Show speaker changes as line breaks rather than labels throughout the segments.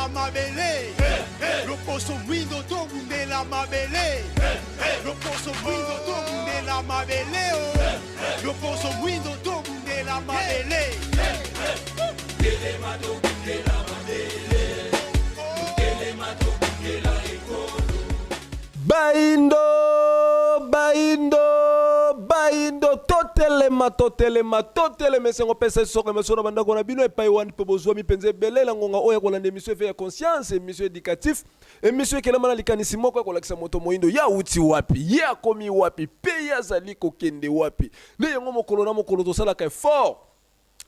la mabele. Loposo mwindo to bunde la mabele. Loposo mwindo to bunde la mabele. Loposo mwindo to bunde la mabele. Tele mato bunde la mabele. Tele mato bunde la ekolo.
Baindo totelema sengo pesa soka masoro banda kona bino epai wan pe bozwa mi penze belela ngonga oya kona émission fait conscience émission éducatif émission kelama na likanisi moko ko lakisa moto moindo ya uti wapi ya komi wapi pe ya zali ko kende wapi ne yango mokolo na mokolo to sala ka effort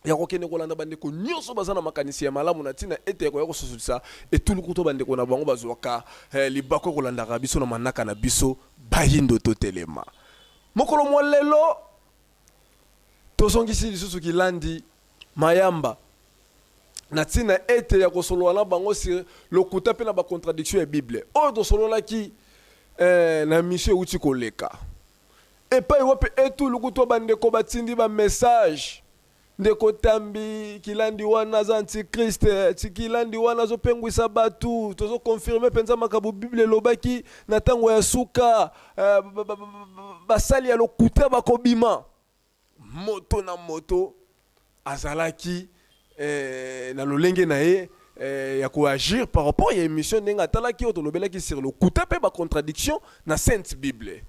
ya kokende kolanda bandeko nyonso bazana makanisi ya malamu na tina ete ko yokosusutisa etulukuto bandeko na bango bazwaka libako kolanda biso na manaka na biso baindo totelema mokolo mwalelo tosongisi lisusu kilandi mayamba na tina ete ya kosolola na bango sur lokuta pe na ba contradiction ya Bible o tosolola ki na mission uti koleka epai wape etulukuto bandeko batindi ba message ndeko tambi kilandi wana za antichrist kilandi wana zo pengwisa batu tozo confirmer penza makabu Bible lobaki na tango ya suka basali ya lokuta bakobima moto na moto azalaki na lolenge na ye ya koagir par rapport ya émission ndenga talaki otolobelaki sur lokuta pe ba contradiction na Sainte Bible.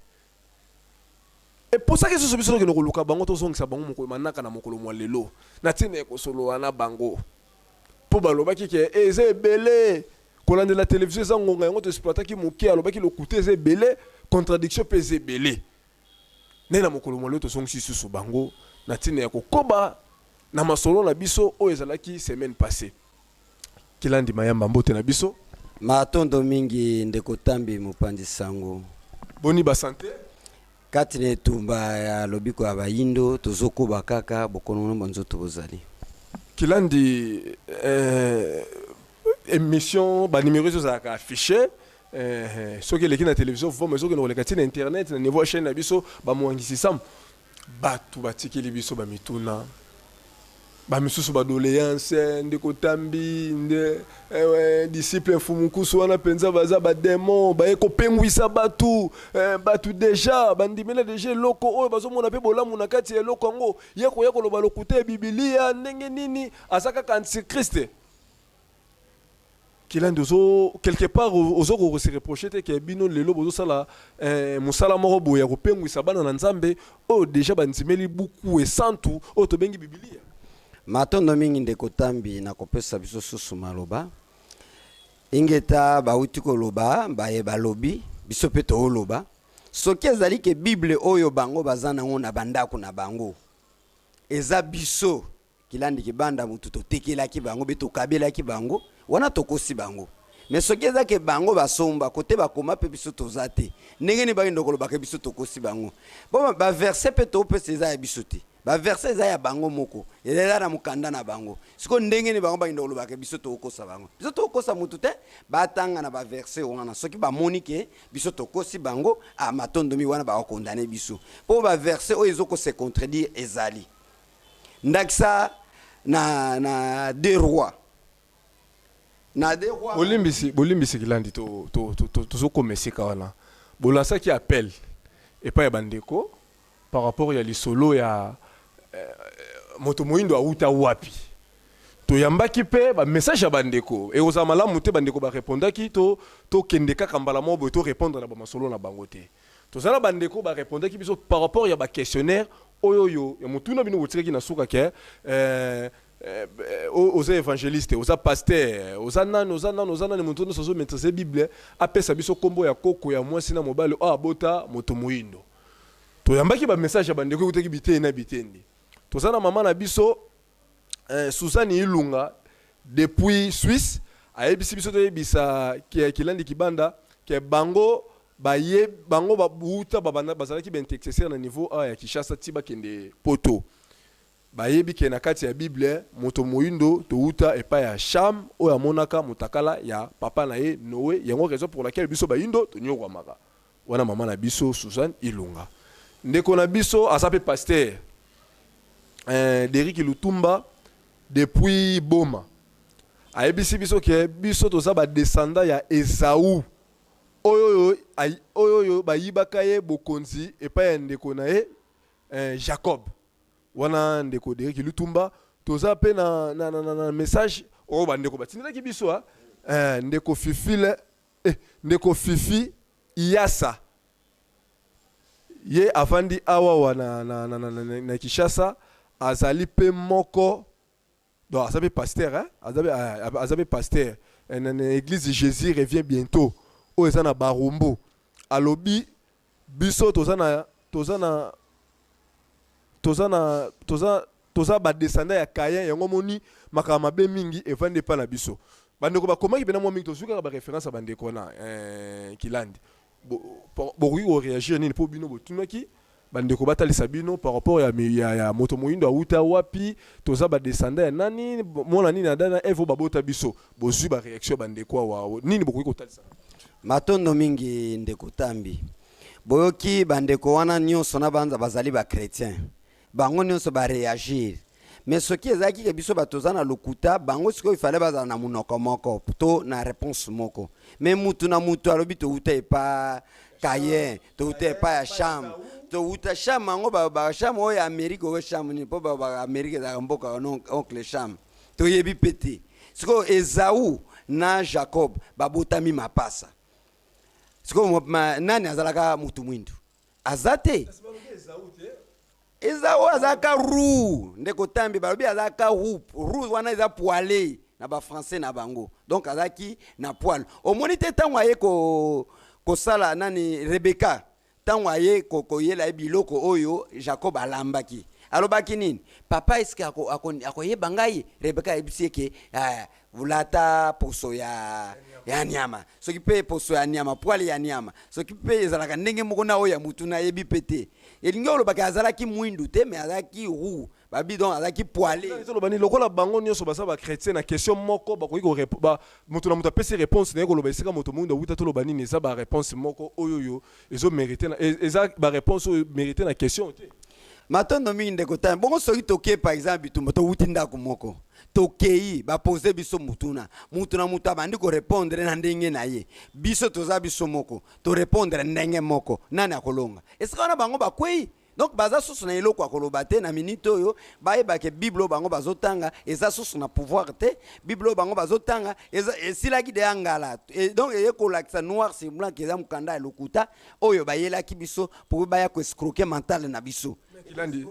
Et pour ça que ce biso que nous luka bango to songisa bango moko manaka na mokolo mwa lelo na tina ko solo ana bango po balobaki ke eze belé kolande la télévision za ngonga yango to exploiter ki moki alobaki lokuta eze belé contradiction pe eze belé ne na mokolo mwa lelo to songisi susu bango na tina ko koba na masolo na biso o ezalaki semaine passée kilandi mayamba mbote na biso
matondo mingi ndeko tambi mupandi sango
boni ba santé
kati ne tumba ya lobiko ya baindo tozoko bakaka bokono bonzoto bozali
kilandi émission ba numéro za ka affiché soki leki na télévision voma soki no leka tina internet na niveau chaîne na biso ba mwangisi sam batu batikeli biso ba mituna ba misusu ba doléance ndeko tambi disciple fumukusu wana penza baza ba démon ba eko pengwisa batu déjà bandimela déjà loko oyo bazomona pe bolamu na kati ya loko ngo yeko loba lokuta Biblia ndenge nini asaka ka antichrist kilandi ozo quelque part ozo se reprocher te ke bino lelo bozo sala musala moko boya ko pengwisa bana na nzambe oyo déjà bandimeli buku esantu oyo to bengi Biblia.
Matondo mingi ndeko tambi na kopesa biso susu maloba ingeta bauti ko loba baye balobi biso pe to loba soki ezali ke Bible oyo bango bazana ngona bandako na bango eza biso kilandi kibanda mutu to tekela ki bango beto kabela ki bango wana tokosi bango mais soki eza ke bango basomba kote bakoma pe biso tozate ndenge ni ba ndoko loba ke biso tokosi bango bon ba verset pe to pe eza ya biso te ba verset za ya bango moko elela na mukanda na bango siko ndenge ni bango ba ndolo ba ke biso to kosa bango biso to kosa mutu te ba tanga na ba verset wana soki ba monike biso to kosi bango a matondo mi wana ba condamner biso po ba verset o ezoko se contredire ezali ndakisa na deux rois
bolimbisi kilandi to zo komesika wana bolasa ki appel et pas ya bandeko par rapport ya lisolo ya moto moindo auta wapi to yambaki pe ba message ya bandeko e oza malamu te bandeko ba répondaki to kende kaka mbala mo to répondre na ba masolo na bango te to zala bandeko ba répondaki biso par rapport ya ba questionnaire oyoyo ya mutuna bino wotireki na suka ke aux évangélistes, aux pasteurs, aux nani mutuno sozo maîtriser Bible apesa biso kombo ya koko ya mwasi na mobali abota moto moindo to yambaki ba message ya bandeko kuteki biteni na bitendi to sana mama na biso Suzanne Ilunga depuis Suisse ayebisi biso to yebisa kilandi kibanda ke bango babuta babanda bazalaki ben texer na niveau A ya Kishasa tiba kende poto bayebi ke na kati ya Bible moto moindo to uta epa ya Sham oya monaka mutakala ya papa na ye Noé yango raison pour laquelle biso baindo to nyokwa maka wana mama na biso Suzanne Ilunga ndeko na biso asape pasteur Derrick Lutumba depuis Boma ayebisi biso ke biso toza badescendant ya Esaü oyo bayibaka ye bokonzi epai ya ndeko na ye Jacob wana ndeko Deriki Lutumba toza pe na message oyo bandeko batindelaki biso ndeko Fifi Iyasa ye avandi awa na Kinshasa azali pe moko donc azabe pasteur azabe pasteur l'église de Jésus revient bientôt o ezana barumbu alobi biso toza ba descendant ya Kayin yango moni makama be mingi evande pa na biso bandeko bakomaki bena mo mingi tozuka ba référence à bandeko na Kilandi bokoki ko réagir nini po bino botunaki bandeko batalisa bino par rapport ya moto moyindo auta wapi toza ba descendant ya nani mona nini adana evo babota biso bozwi ba réaction bandeko wa nini bokoki ko talisa
matondo mingi ndeko tambi boyoki bandeko wana nyonso na banza bazali ba chrétien bango nyonso ba réagir mais ce qui ezaki ke biso batoza na lokuta bango siko ifale baza na munoko moko to na réponse moko mais mutu na mutu alobi to uta epa Kayin to uta epa ya Sham to uta Sham ngo ba Sham o ya Amerique o Sham ni po ba Amerique za mboka oncle Sham to yebi peti siko Esaü na Jacob babotami mapasa siko nani azalaka mutu mwindu azate Esaü azaka roux ndeko tambi balobi azaka roux wana eza poilé na ba français na bango donc azaki na poil omoni te tango aye ko sala nani Rebecca tango aye ko yela biloko oyo Jacob alambaki alobaki nini papa eske ako yeba ngai Rebecca ebisi ke vulata poso ya nyama soki pe poso ya nyama poil ya nyama soki pe ezalaka ndenge moko na oya mutu na yebi pete elingi olobaka azalaki mwindu te mais azalaki roux babi donc azalaki poilé
lobani lokola bango nyonso basa ba chrétien na question moko bakoki ko répondre mutu na mutu apesi réponse na koloba esika moto mwindu wuta to lobani neza ba réponse moko oyo ezo mériter na eza ba réponse oyo mériter na question te
matondo mingi ndeko tan bongo soki toke par exemple bitumba to wuti ndako moko tokei ba poser biso mutuna mutu abandi ko répondre na ndenge na ye biso toza biso moko to répondre ndenge moko nani akolonga est-ce que on a bango bakwei donc baza susu na eloko akoloba te na minute oyo bayeba ke bible bango bazotanga eza susu na pouvoir te bible bango bazotanga eza esilaki de angala donc ekolakisa noir sur blanc eza mukanda lokuta oyo bayelaki biso pour baya ko escroquer mental na biso
Kilandi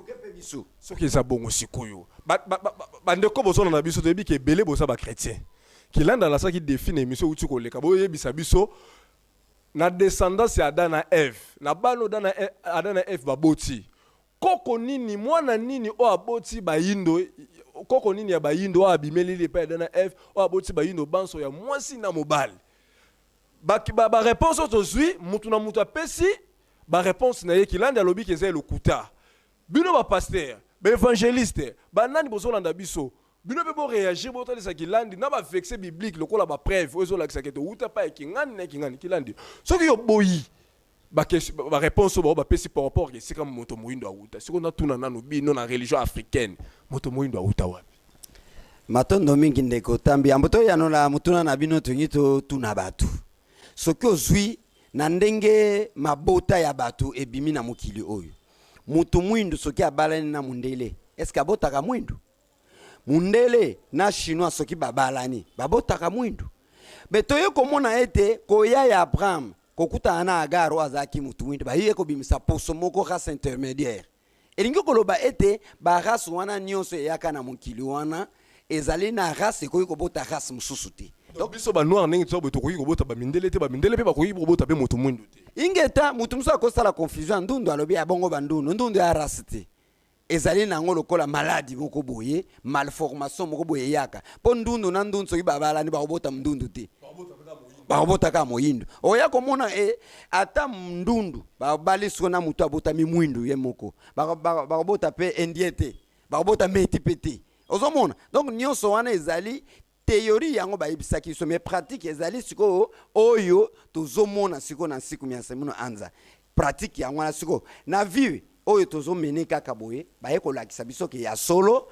soki eza bongo sikoyo bandeko bozona na biso toyebi ke ebele boza ba chrétien Kilanda alasaki défini émission uti koleka boyebisa biso na descendance ya Adam na Eve na bano Adam na Eve baboti koko nini mwana nini o aboti bayindo koko nini ya bayindo abimeli le pa Adam na Eve o aboti bayindo banso ya mwasi na mobali ba réponse tozwi mutu na mutu apesi ba réponse na ye Kilanda alobi ke eza lokuta bino ba pasteur ba évangéliste ba nani bozolanda biso bino pe bo réagir bo tolisa Kilandi na ba vexé biblique lokola ba preuve ozo la kisake to uta pa ekingani na kingani Kilandi soki yo boyi ba réponse ba pesi par rapport ke sika moto moyindo auta siko na tuna nanu bino na religion africaine moto moyindo auta wapi
matondo mingi ndeko tambi amboto yanola mutuna na bino tungito tuna batu soki ozwi na ndenge mabota ya batu ebimi na mokili oyo mutu mwindu soki abalani na mundele eske abotaka mwindu mundele na chinois soki babalani babotaka mwindu betoye komona ete koya ya Abraham kokuta na Agar azaki mutu mwindu baye ko bimisa poso moko race intermédiaire elingi koloba ete ba race wana nyonso yaka na mokili wana ezali na race ko bota race mususu te
donc biso ba noir ndenge tsobo to ko bota ba mindele te pe ba ko bota pe mutu mwindu te
ingeta mutu musa ko sala confusion ndundu alobi abongo bandundu ya race te ezali nango lokola maladie moko boye malformation moko boye yaka po ndundu na ndundu soki babalani bakobota ndundu te bakobota ka moyindo oya komona ata ndundu babali siko na mutu abota mwindu ye moko bakobota pe indien te bakobota meti pete ozomona donc nyonso wana ezali théorie yango bayebisaki so mais pratique ezali siko oyo tozomona siko na siku miasemuno anza pratique yango na siko na vie oyo tozomene kaka boye baye kolakisa biso ke ya solo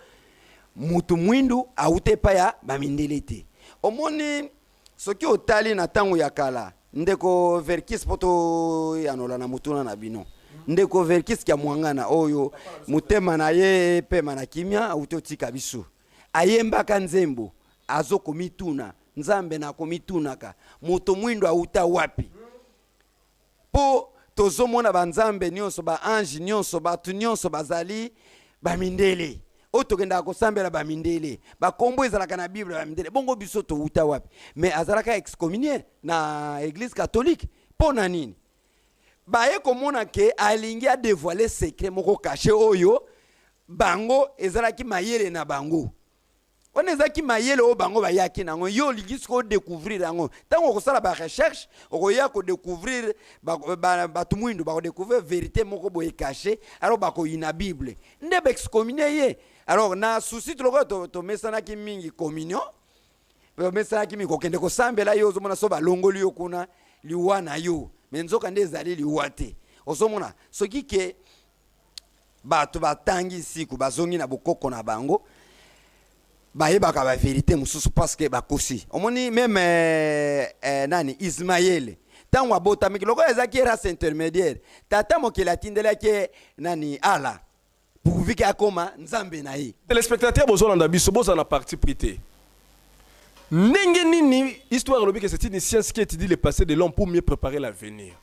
mutu mwindu aute pa ya bamindele te omoni soki otali na tango ya kala ndeko Verkis poto yanola na mutuna na bino ndeko Verkis kya mwangana oyo mutema na ye pema na kimia utotika biso ayembaka nzembo azoko mituna nzambe na komitunaka moto mwindo auta wapi po tozomona banzambe nyonso ba ange nyonso batu nyonso bazali bamindele otokenda kosambela bamindele bakombo ezalaka na bible bamindele bongo biso to uta wapi mais azalaka excommunié na église catholique pona nini baye komona ke alingi a dévoiler secret moko caché oyo bango ezalaki mayele na bango on ezaki mayele o bango bayaki nango yo ligisi ko découvrir nango tango ko sala ba recherche o ya ko découvrir ba tumwindo ba ko découvrir vérité moko boye caché alors ba ko ina bible ndebe excommunié ye alors na souci to mesana ki mingi communion mesana ki mingi ko kende ko sambela yo zo mona so ba longoli yo kuna liwana yo menzoka ndezali liwate osomona soki ke bato batangi siku bazongi na bokoko na bango bayebaka ba vérité mususu parce que bakosi omoni même nani Ismaël tango abota mikiloko ezaki race intermédiaire tata mokela tindela ke nani ala pourvu que akoma nzambe na ye
téléspectateur bozolanda biso bozana parti prité ndenge nini histoire lobi que c'est une science qui étudie le passé de l'homme pour mieux préparer l'avenir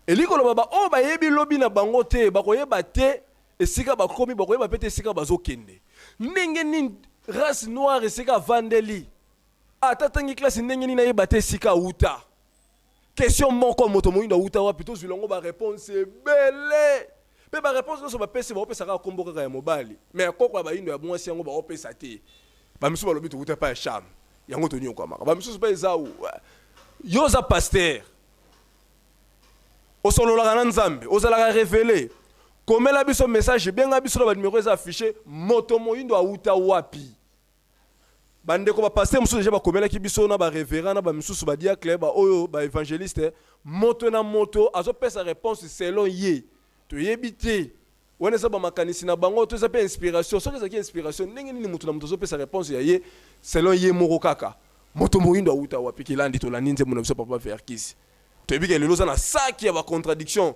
eliko loba o bayebi lobi na bango te bakoyeba te esika bakomi bakoyeba pete esika bazokende ndenge nini race noire esika vandeli atatangi classe ndenge nini nayeba te esika uta question moko moto moyindo uta wapi to zulongo ba réponse belle pe ba réponse no so ba pese ba opesa ka kombo kaka ya mobali mais koko ba yindo ya mwasi yango ba opesa te ba misu ba lobi to uta pa ya sham yango to nyoko maka ba misu pa ezau yoza pasteur osolola na nzambe ozala révéler komela biso message benga biso na ba numéro eza affiché moto moyindo auta wapi bandeko ba pasteur musu déjà ba komela ki biso na ba révérend na ba mususu ba diacre ba oyo ba évangéliste moto na moto azopesa réponse selon ye to yebite wana sa ba makanisi na bango to za pe inspiration soki za ki inspiration ndenge nini moto na moto azopesa réponse ya ye selon ye moko kaka moto moyindo auta wapi kilandi to la ninze mona biso papa Verkis to yebike lelo za na saki ya ba contradiction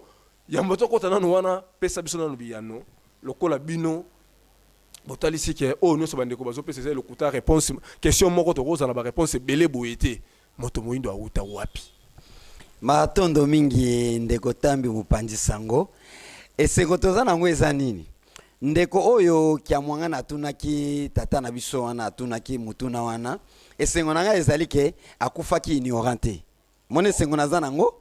ya moto kota nanu wana pesa biso nanu biyano lokola bino botalisi ke o nyonso bandeko bazopesa eza lokuta réponse question moko tokoza na ba réponse belé boyete moto moyindo auta wapi
matondo mingi ndeko tambi mupanzi sango eseko toza nango eza nini ndeko oyo kya mwanga natunaki tata na biso wana atunaki mutuna wana esengo nanga ezali ke akufaki ignorante mone sengo naza nango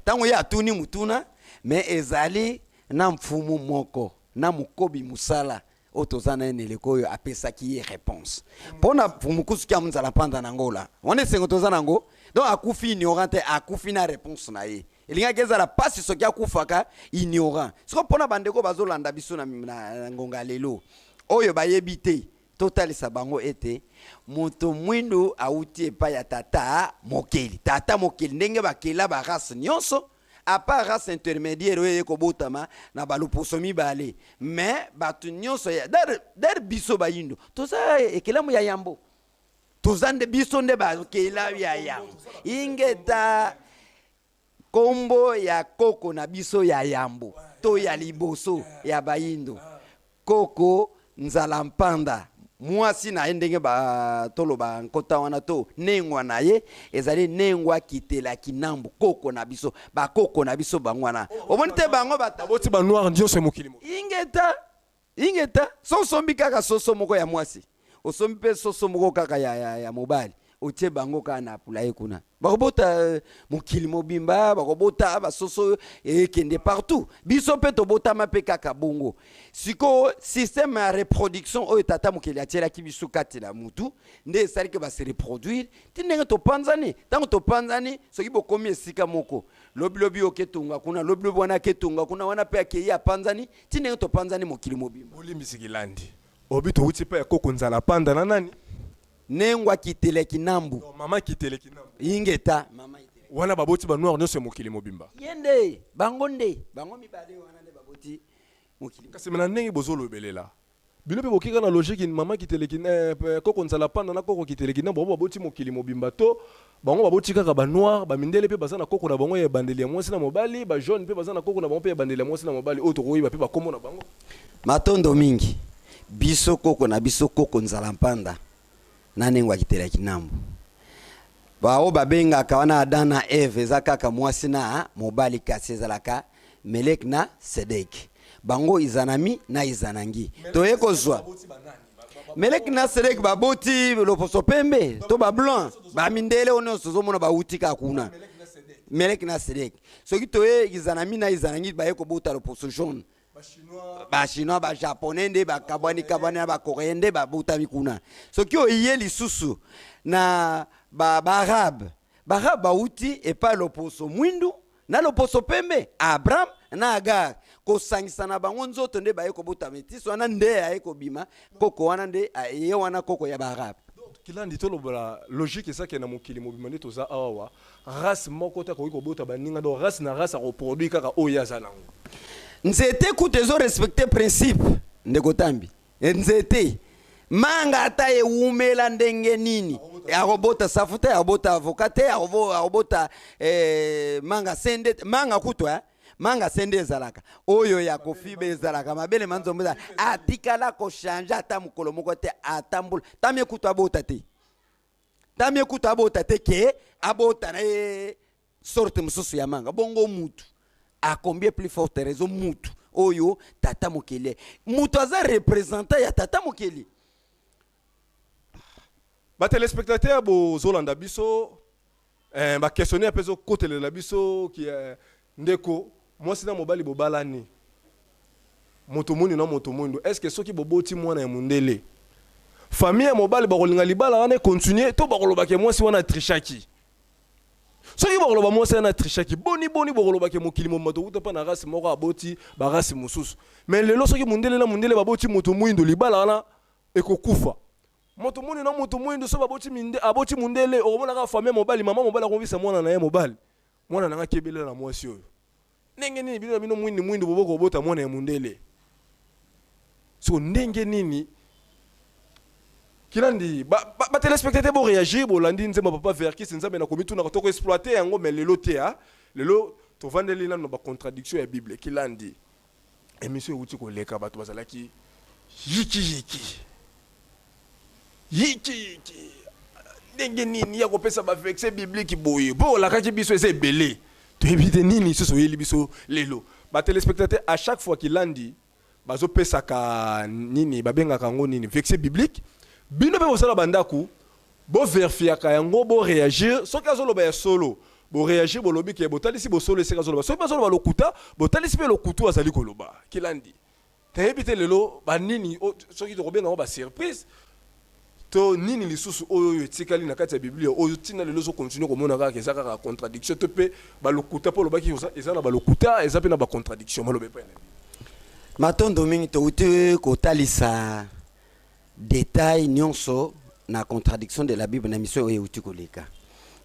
tango ya atuni mutuna mais ezali na mfumu moko na mukobi musala otozana eneleko oyo apesaki ye réponse pona mumukusu kya munzala panda nangola wane sengo tozana nango donc akufi ignorante akufi na réponse na ye elinga keza la pasi soki akufaka ignorant siko pona bandeko bazolanda biso na ngonga lelo oyo bayebi te totalisa bango ete moto mwindo auti epai ya tata mokeli ndenge bakela ba race nyonso à part race intermédiaire oyo kobotama na baluposo mibale mais batu nyonso der biso bayindo toza ekelamu ya yambo tozande biso nde bakela ya yambo ingeta kombo ya koko na biso ya yambo to ya liboso ya bayindo koko nzala mpanda mwasi na ndenge ba toloba nkota wana to nengwa na ye ezali nengwa kitela kinambu koko na biso ba koko na biso bangwana oboni te bango
bataboti ba noir ndio se mokilimo
ingeta sombi kaka soso moko ya mwasi osombi pe soso moko kaka ya mobali otie bango ka na pulaye kuna bakobota mokili mobimba bakobota basoso ekende partout biso pe tobotama pe kaka bongo siko système ya reproduction oyo tata mokili atielaki biso kati na mutu nde esali ke base reproduire ti ndenge topanzani ntango topanzani soki bokomi esika moko lobilobi oketunga kuna lobilobi wana aketunga kuna wana pe akei apanzani ti ndenge topanzani mokili mobimba
olimbisikilandi obi touti pe koko nzala panda na nani
nengwa kitele kinambu
no, mama kitele kinambu
ingeta mama kitele
wana baboti ba noir nyonso mokili mobimba
yende bango mibale wana nde baboti mokili
kasi mena ndenge bozolo belela bino pe bokika na logique maman qui telekina koko nzala panda na koko qui telekina bo baboti mokili mobimba to bango baboti kaka ba noir ba mindele pe baza na koko na bango ya bandeli ya mwasi na mobali ba jaune pe baza na koko na bango pe ya bandeli ya mwasi na mobali oto koyiba pe bakomo na bango
matondo mingi biso koko nzala panda na nengwa kitela kinambo bao babengaka wana Adam na Eve eza kaka mwasi na mobali kasi ezalaka Melek na Sedek bango izanami na izanangi toye kozwa Melek na Sedek baboti loposo pembe to ba blanc ba mindele ono sozomona ba utika kuna Melek na Sedek soki toye izanami na izanangi ba yeko bota loposo jaune ba chinois ba japonais nde ba kabani ba coréen nde ba bota mikuna soki oye lisusu na ba arabe ba uti e pa loposo mwindu na loposo pembe Abraham na Agar ko sangisa na bango nzoto nde ba yeko bota metiso wana nde ayeko bima koko wana nde ye wana koko ya ba arabe
kilandi to lobola logique esa ke na mokili mobimba nde toza awa race moko ta ko bota baninga do race na race a reproduire kaka oya zalango
nzete kutezo respecter principe ndeko tambi nzete manga ata ye umela ndenge nini arobota safuta arobota avocate arobota manga sende manga kutwa manga sende ezalaka oyo ya kofibe ezalaka mabele manzomba atikala ko changer ata mukolo moko te atambula tamye kutwa abota te ke abota na sorte mususu ya manga bongo mutu a combien plus forte raison mutu oyo tata mokele mutu aza représentant ya tata mokele
ba téléspectateur bo zolanda biso ba questionner apezo kotele la biso ki ndeko mwasi na mobali bobalani moto muni na moto mundo est-ce que soki boboti mwana ya mundele famille ya mobali bakolinga libala wana continuer to bakoloba ke mwasi wana trichaki soki bakoloba mwasi wana trichaki boni bakoloba ke mokili momato uta pa na race moko aboti ba race mususu mais lelo soki mundele na mundele baboti moto muindo libala wana ekokufa moto muni na moto muindo so baboti aboti mundele omona ka famille mobali mama mobali akonvisa mwana na ye mobali mwana na ngakebele na mwasi oyo ndenge nini bino muindo boboko bota mwana ya mundele so ndenge nini kilandi ba téléspectateur bo réagir bo landi nzema papa verkis nzambe na komitu na toko exploiter yango mais lelo te ha lelo to vandeli na no ba contradiction ya bible kilandi émission uti ko leka bato bazalaki yiki ndenge nini ya kopesa ba verset biblique boye bo la kaki biso ese belé to éviter nini so yeli biso lelo ba téléspectateur à chaque fois kilandi bazo pesa ka nini babenga kango nini verset biblique bino pe bosala bandaku bo vérifier ka yango bo réagir soki azoloba ya solo bo réagir bo lobi ke botalisi bo solo seka azoloba soki azoloba lokuta botalisi pe lokutu azali koloba kilandi te éviter lelo ba nini soki to kobenga ba surprise to nini lisusu oyo etikali na kati ya biblia oyo tina lelo zo continue komona kaka eza kaka contradiction to pe ba lokuta po lobaki eza na ba lokuta eza pe na ba contradiction malobe pa
matondo mingi to uti kotalisa détail nyonso na contradiction de la Bible na émission oyo uti koleka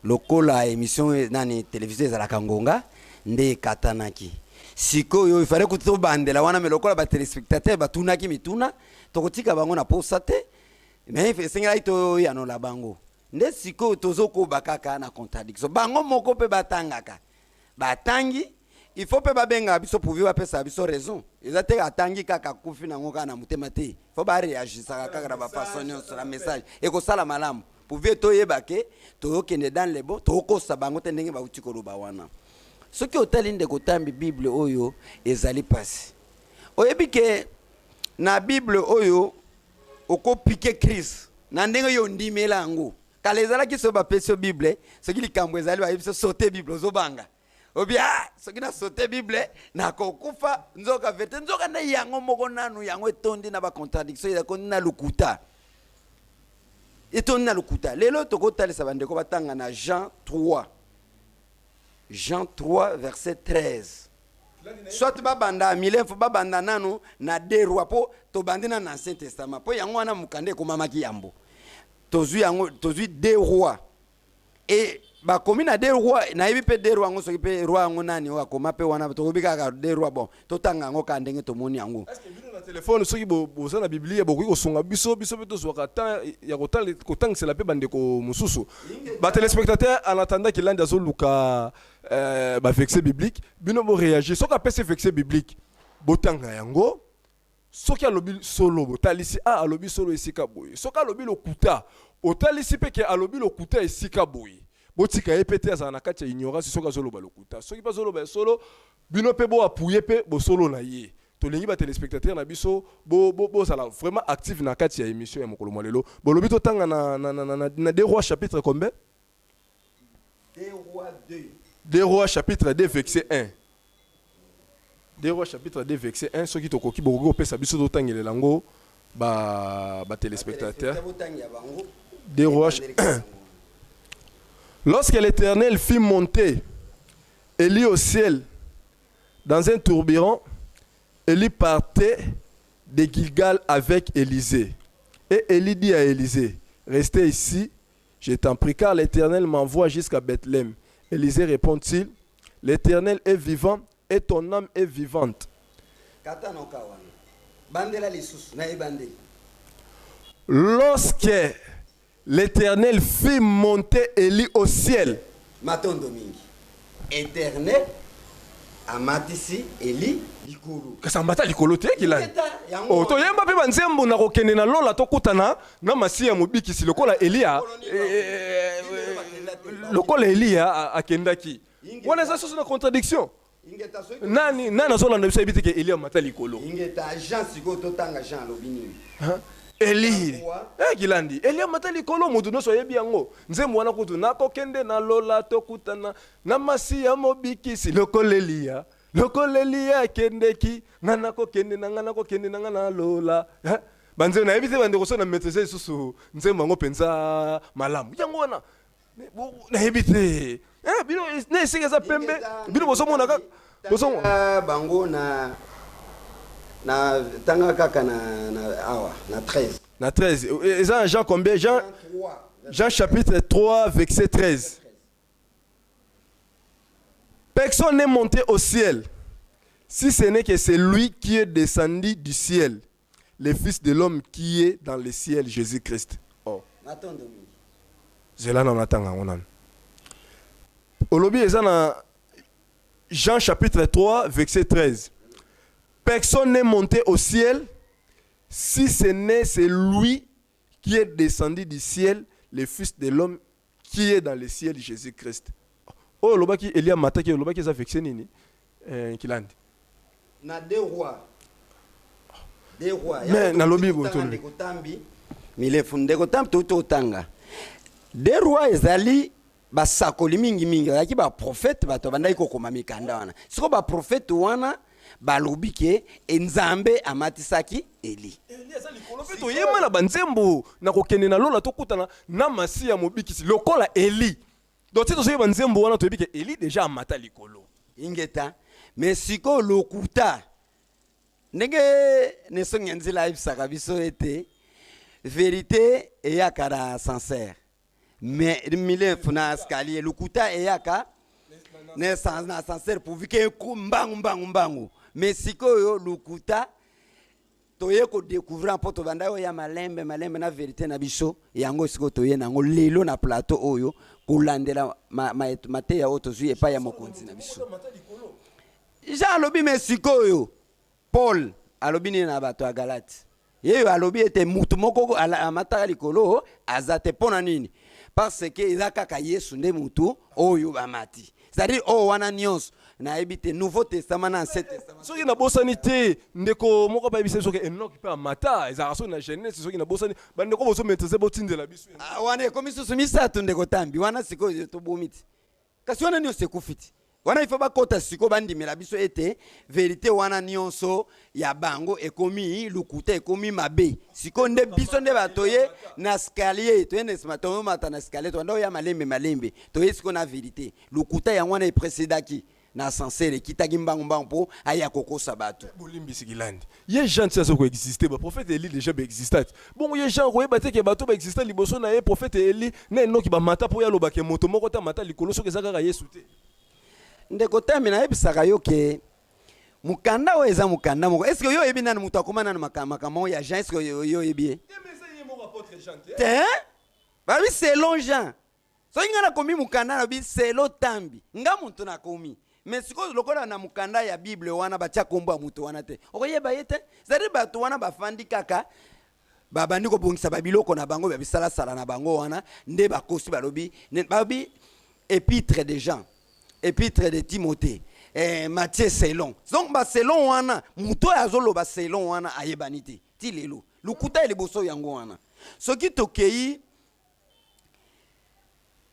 lokola émission nani télévision ezalaka ngonga nde katanaki sikoyo ifare kuto bandela wana me lokola ba téléspectateur batunaki mituna tokotika bango na posa te mais esenga ito ya no la bango nde sikoyo tozoko bakaka na contradiction bango moko pe batangaka batangi il faut pe babenga biso pour vivre pesa biso raison ezate atangi kaka kufi na ngoka na mutema te faut ba réagir ça kaka na ba façon sur la message et ko sala malamu pour vivre to yebake to kende dans les bon to ko sabango te ndenge ba utiko lo ba wana soki otali nde ko tambi bible oyo ezali pasi oyebike na bible oyo oko piquer Christ na ndenge yo ndimela ngo kala ezalaki so ba peso bible soki likambo ezali ba biso sauter bible zo banga obia soki na sauter bible na kokufa nzoka vete nzoka na yango moko nanu yango etondi na ba contradiction ya kondi na lukuta etondi na lukuta lelo tokotalisa bandeko batanga na Jean 3 verset 13 soit babanda milenfo babanda nanu na derwa po to bandina na Ancien Testament po yango wana mukande ko mamaki yambo tozui yango tozui 2 rois et bakomi na de roi na yebi pe de roi ngo soki pe roi ngo nani wa koma pe wana to bika ka de roi bon to tanga ngo ka ndenge to moni yango
est-ce que bino na téléphone soki bo za na biblia bo ko songa biso pe to zwaka temps ya ko tang c'est la pe bande ko mususu ba téléspectateur en attendant qu'il lande zo luka ba vexé biblique bino bo réagir soka pese vexé biblique bo tanga yango soki alobi solo bo talisi alobi solo esika boye soka alobi lokuta o talisi pe ke alobi lokuta esika boye botika epete za na kati ya ignorance soka solo ba lokuta soki pa solo ba solo bino pe bo appuyer pe bo solo na ye to lengi ba téléspectateur na biso bo sala vraiment active na kati ya émission ya mokolo molelo bo lobi to tanga na Deux Rois chapitre combien? Deux Rois chapitre 2 verset 1. Deux Rois chapitre 2 verset 1 soki to koki bo pesa biso to tangele lango ba téléspectateur. Deux Rois. Lorsque l'Éternel fit monter Élie au ciel dans un tourbillon, Élie partait de Gilgal avec Élisée. Et Élie dit à Élisée, restez ici, je t'en prie, car l'Éternel m'envoie jusqu'à Bethléem. Élisée répond-il, l'Éternel est vivant et ton âme est vivante. Lorsque l'Éternel fit monter Élie au ciel.
Éternel amatisi Élie likulu.
Kasambata likolo te kila. Oh to yemba pe banzembo na kokende na lola to kutana na masiya mobikisi lokola Elia. Lokola Elia akendaki. Wana ça c'est une contradiction. Nani azolanda biso ebiti ke Elia mata likolo.
Ingeta agence siko to tanga Jean lobini.
Eli Gilandi Elia matali kolo mutu no soyebi yango nzembo wana kutu nakokende na lola tokutana na masi ya mobikisi lokolelia kendeki ngana kokende na ngana lola banze na yebite bande kosona metese susu nzembo ngo penza malamu yango wana na yebite bino ne singeza pembe bino bosomona ka bosomo
bango na tanga kaka na awa na 13.
Na 13. Et ça Jean combien? Jean chapitre 3 verset 13. Personne n'est monté au ciel si ce n'est que celui qui est descendu du ciel, le Fils de l'homme qui est dans le ciel, Jésus-Christ. Oh. C'est là on attend on. Olobi ezana Jean chapitre 3 verset 13. Personne n'est monté au ciel si ce n'est celui qui est descendu du ciel, le Fils de l'homme qui est dans le ciel, Jésus-Christ. Oh, lobaki Elia mataki lobaki za vexé nini kilandi.
Na Deux Rois. Deux Rois.
Mais na lobi botomi.
Mile funde ko tam to tanga. Deux Rois ezali basakoli mingi yaki ba prophète bato bandai ko koma mikanda wana. Siko ba prophète wana balobi ke Nzambe amatisaki Eli.
Eza likolo pe to yema na banzembo na kokende na lola tokutana na masi ya mobikisi lokola Eli. Donc to soyeba nzembo wana to yebi ke Eli déjà amata likolo.
Ingeta mais siko lokuta ndenge nesongi nzila ibisaka biso ete vérité eyaka na sincère mais mile funa escalier lokuta eyaka na sincère pourvu que mbangu mais sikoyo lukuta toye ko découvrir poto banda oya malembe na vérité na biso yango siko toye nango lelo na plateau oyo kolandela mate ya oto zui epa ya mokonzi na biso Jean alobi mais sikoyo Paul alobi ni na bato ya Galate yeyo alobi ete mutu moko amata likolo azate pona nini parce que izaka Yesu nde mutu oyo bamati c'est-à-dire wana nyonso na ebite Nouveau Testament na Ancien Testament
soki na bosani te ndeko moko ba biso soki Enoch pe amata ezaka so na Genèse soki na bosani bandeko bozo maîtriser botindela biso
wana komi susu misatu ndeko tambi wana siko to bomiti kasi wana nyonso ekufiti wana ifo bakota siko bandimela biso ete vérité wana nyonso ya bango ekomi lukuta ekomi mabe siko nde biso nde batoye na escalier toyene mata na escalier to ndo ya malembe toye siko na vérité lukuta ya wana e précédaki na ascenseur ekitaki mbangu mpo aya kokosa bato
bolimbisi kilandi ye Jean tsa ko exister ba prophète Eli déjà ba existat bon ye Jean ko yeba te ke bato ba exister liboso na ye prophète Eli na enoki ba mata po ya loba ke moto moko ta mata likolo soki ezaka Yesu te
ndeko tami na yebisaka yo ke mukanda o eza mukanda moko est-ce que yo yebi nani mutu akoma nani makambo ya Jean est-ce que yo yebi te babi selon Jean so inga na komi mukanda na bi selo tambi nga muntu na komi mais siko lokola na mukanda ya Bible wana batia kombo ya mutu wana te okoyeba yete zari bato wana bafandi kaka babandi ko bongisa babiloko na bango ba bisala sala na bango wana nde bakosi balobi babi épître de Jean épître de Timothée Matthieu selon donc ba selon wana muto azolo ba selon wana ayebani te ti lelo lukuta ile boso yango wana soki tokei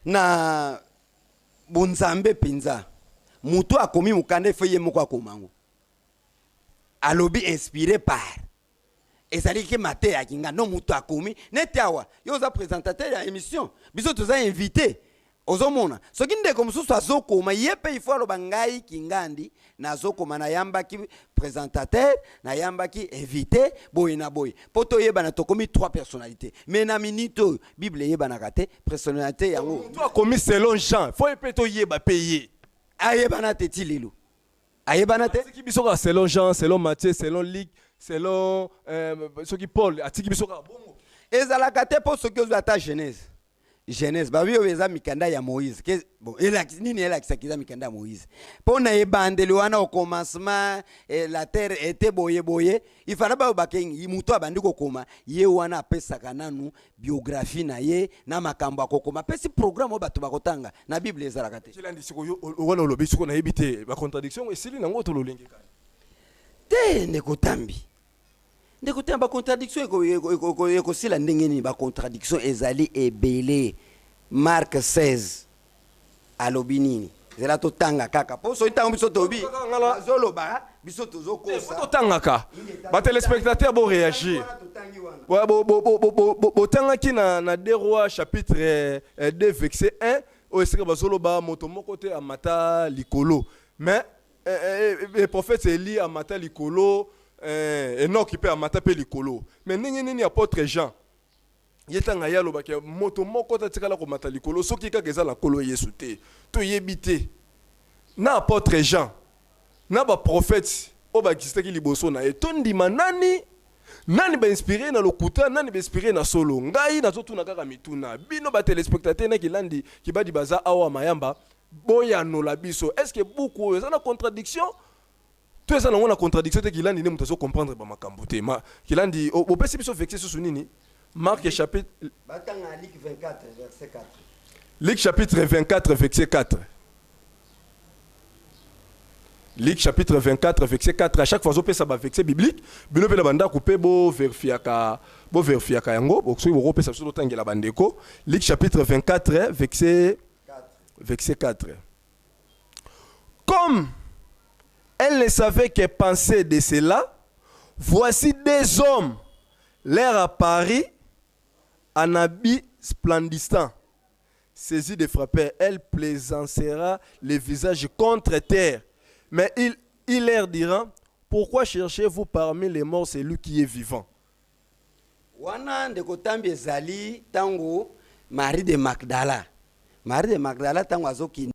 na bunzambe pinza muto akomi mukande feye moko akomango alobi inspiré par ezali ke mate ya kinga no muto akomi nete awa yo za présentateur ya émission biso toza invité ozomona soki ndeko mususu azokoma yepe ifo aloba ngai kingandi na azokoma na yambaki présentateur na yambaki invité boy na boy poto yeba na tokomi trois personnalités mais na minute Bible yeba na kate personnalité yango
toi komi selon Jean faut yepe to yeba payer
ayeba na te tililo ayeba na te
qui biso ka selon Jean selon Matthieu selon Luc selon ce qui Paul atiki biso ka bongo
ezala kate po soki ozata Genèse babi eza mikanda ya Moïse ke bon nini elakisaki mikanda ya Moïse pona ebandeli wana au commencement la terre était boye il fallait ba bakengi muto abandi kokoma ye wana apesaka nanu biographie na ye na makambo akokoma pesi programme bato bakotanga na Bible ezalaka te
kilandi siko yo wana olobi siko na yebite ba contradiction esili nango to lolenge kani
te ndeko ba contradiction ekosila ndenge nini ba contradiction ezali ebele Marc 16 alobi nini zela totanga kaka po so itango biso tobi zoloba biso tozokosa
totangaka ba téléspectateurs bo réagir bo tangaki na 2 Rois chapitre 2 verset 1 o esika bazoloba moto moko te amata likolo mais le prophète Eli amata likolo Enoch pe amata pe likolo mais nini apôtre Jean yetanga yalo ba ke moto moko ta tikala ko mata likolo soki ka geza la kolo Yesu te to yebite na apôtre Jean na ba prophète o ba kisaki liboso na etondi manani nani ba inspiré na lokuta nani ba inspiré na solo ngai na totuna kaka mituna bino ba téléspectateur na kilandi kibadi baza awa mayamba boya no la biso est-ce que beaucoup ça na contradiction tout ça na contradiction te kilandi ne mutazo comprendre ba makambo te ma kilandi o pesi biso vexé sur nini Marc chapitre
Luc 24 verset 4
Luc chapitre 24 verset 4 Luc chapitre 24 verset 4 à chaque fois on ça ba verset biblique bino pe la banda couper bo verifiaka yango bo so bo pesa so tangela bandeko Luc chapitre 24 verset 4 Comme elle ne savait que penser de cela, voici des hommes leur apparut en habit splendissant. Saisie de frapper, elle plaisancera le visage contre terre. Mais il leur dira, pourquoi cherchez-vous parmi les morts celui qui est vivant?
Wana ndeko tambi ezali tango Marie de Magdala tango azoki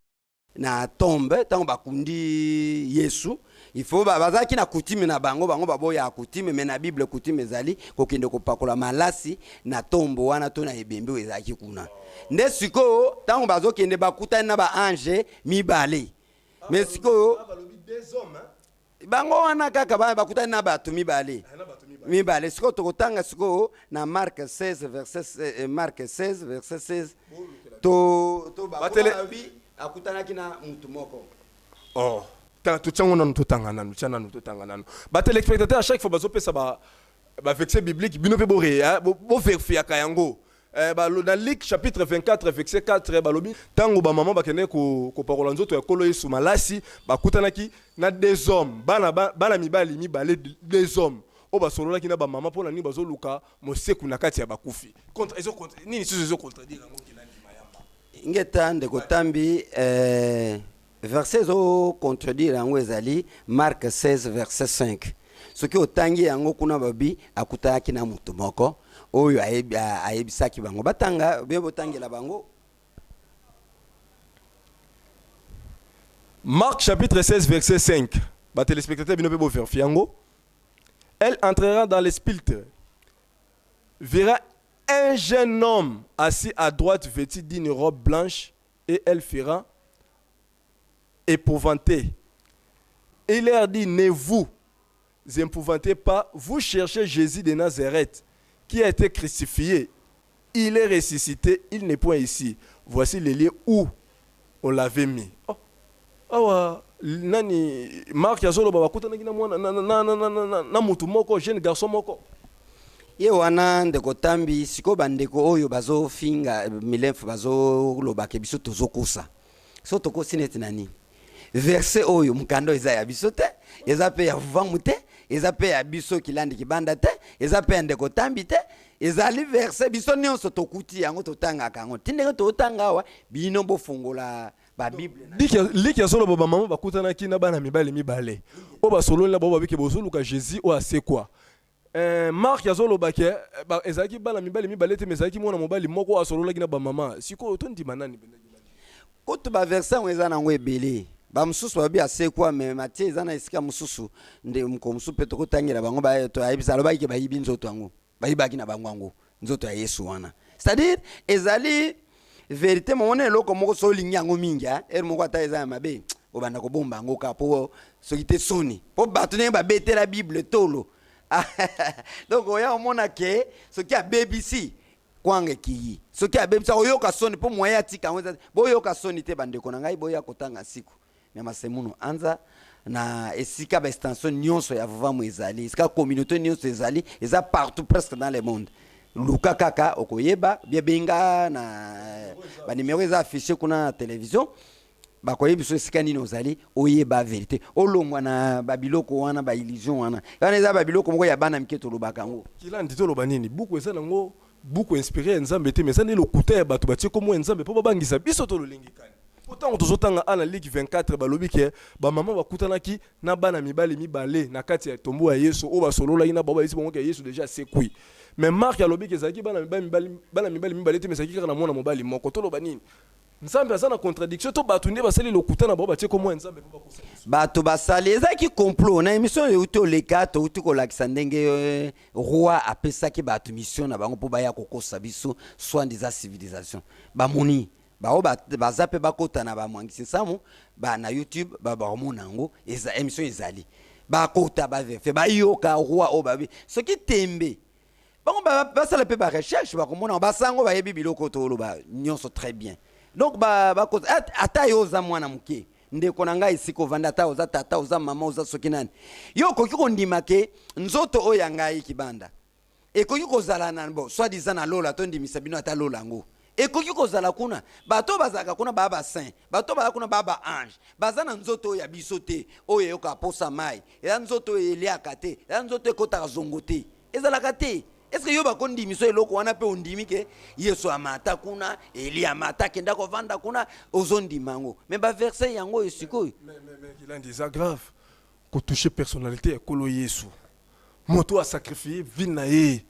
na tombe tango bakundi Yesu il faut bazaki na kutime na bango baboya kutime mais na Bible kutime ezali kokende kopakola malasi na tombo wana to na ebembe ezaki kuna nde siko tango bazokende bakutana na ba ange mibale mais siko
des hommes
bango wana kaka bakutana na bato mibale siko tokotanga siko na Marc 16 verset 16 to babi akutana kina mtu moko
tu tiens on tout tanga nanu ba téléspectateur à chaque fois bazo pesa ba verset biblique bino pe bo vérifier kayango ba dans Luc chapitre 24 verset 4 ba lobi tango ba maman ba kene ko parola nzoto ya kolo Yesu malasi ba kutanaki na des hommes bana mibali des hommes o ba solola kina ba maman pona ni bazo luka moseku na kati ya bakufi contre nini sizo contredire ngo kilandi mayamba
ingeta ndeko tambi verset zo contredire yango ezali Marc 16 verset 5. Soki otangi yango kuna babi akutaki na mutu moko oyo ayebisaki bango batanga be botangela bango.
Marc chapitre 16 verset 5. Ba téléspectateurs bino be faire fiango. Elle entrera dans les spiltres, verra un jeune homme assis à droite vêtu d'une robe blanche et elle fera épouvanté. Il leur dit, ne vous épouvantez pas, vous cherchez Jésus de Nazareth qui a été crucifié. Il est ressuscité, il n'est point ici. Voici le lieu où on l'avait mis. Oh, nani Marc yazolo baba kutana kina mwana na mutu moko jeune garçon moko.
Ye wana ndeko tambi siko bandeko oyo bazo finga milemfu bazo lobake biso tozokusa. So tokosi neti nani. Verset oyo mukando eza ya biso te, eza pe ya vuvamu te, eza pe ya biso kilandi kibanda te, eza pe ya ndeko tambi te, ezali verset biso nyonso tokuti yango totanga kango. Tindenge totanga wa bino bofungola ba Bible.
Liki yazolo baba mama bakutana kina bana mibale. Oba solo la baba bike bozoluka Jésus o ase quoi. Marc yazolo bake ezaki bana mibale te mezaki mwana mobali moko asolola kina ba mama. Siko tondi manani benda.
Koto ba verset eza nango ebele. Ba mususu babi ase quoi mais Matthieu eza na esika mususu nde mkomsu pe tokotangela bango ba to ayibisa loba ke bayibi nzoto yango. Bayibaki na bango yango nzoto ya Yesu wana. C'est-à-dire ezali vérité momone loko moko so lingi yango mingi er moko ata eza mabe obanda ko bomba ngo ka po soki te soni po batune ba betela Bible tolo. Donc oya omona ke soki a BBC kwanga ki soki a BBC oyoka soni po moya tika ngo boyoka soni te bandeko na ngai boya kotanga siku mais masemuno anza na esika ba extension nyonso ya vuvamu ezali esika communauté nyonso ezali eza partout presque dans le monde. Luka kaka okoyeba bia benga na ba numéro eza affiché kuna na télévision bakoyebi so esika nini ozali oyeba vérité olongwa na babiloko wana ba illusion wana yana eza babiloko moko ya bana miketo lobaka ngo
kila ndito loba nini buku eza nango buku inspiré nzambe te mais ça ne lokuta ya bato batie komo nzambe po babangisa biso to lolingikani. Pourtant tozotanga ana Ligue 24 balobi ke ba mama bakutanaki na bana mibale na kati ya tombo ya Yesu o basolola ina baba isi bongo ke Yesu déjà sekui. Mais Marc alobi ke zaki bana mibale te mesaki kana mwana mobali moko to loba nini. Nzambe azana contradiction to bato nde basali lokutana baba batie komo nzambe po bakosa.
Bato basali ezaki complot na émission euto leka to uti kolakisa ndenge roi apesaki bato mission na bango po baya kokosa biso soit des civilisations. Ba moni bao bazape bakota na ba mwangisi samu ba na YouTube ba mona ngo eza émission ezali bakota ba vefe ba yoka roi o babi soki tembe bango ba sala pe ba recherche ba komona ba sango ba yebi biloko to lo ba nyonso très bien. Donc ba ata yo za mwana muke ndeko na ngai siko vanda ta oza tata oza mama oza soki nani yo koki kondima ke nzoto oya ngai kibanda ekoki kozala na bo soit disant na lola to ndimisa bino ata lola ngo ekoki kozala kuna bato bazaka kuna baba saint bato bazaka kuna baba ange bazana nzoto ya biso te oyo yoka posa mai ya nzoto eliaka te ya nzoto ekota zongo te ezalaka te. Est-ce que yo ba kondimi so eloko wana pe ondimi ke Yesu amata kuna Elia amata kenda ko vanda kuna ozondima ngo mais ba verset yango esiko
mais il a dit ça grave ko toucher personnalité ekolo Yesu moto a sacrifié vie na ye